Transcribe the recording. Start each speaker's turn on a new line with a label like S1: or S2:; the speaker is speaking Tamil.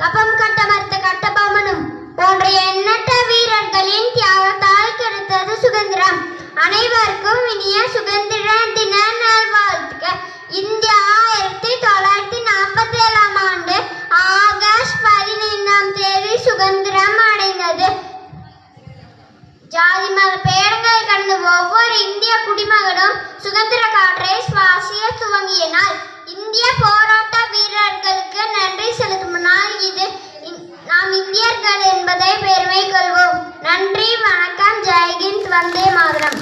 S1: கப்பம் கட்டமறுத்த கட்டபொம்மனும் போன்ற எண்ணற்ற வீரர்களின் தியாகத்தால் கிடைத்தது சுதந்திரம். அனைவருக்கும் இனிய சுதந்திர தின நல்வாழ்த்துக்கள். இந்தியா 1947ஆம் ஆண்டு ஆகஸ்ட் 15ஆம் தேதி சுதந்திரம் அடைந்தது. ஜாதி மத பேரங்களை கடந்த ஒவ்வொரு இந்திய குடிமகனும் சுதந்திர காற்றை சுவாசிய துவங்கிய நாள். இந்திய போராட்ட வீரர்களுக்கு நன்றி செலுத்தும் நாள் இது. நாம் இந்தியர்கள் என்பதை பெருமை கொள்வோம். நன்றி, வணக்கம், ஜெய்ஹிந்த், வந்தே மாதரம்.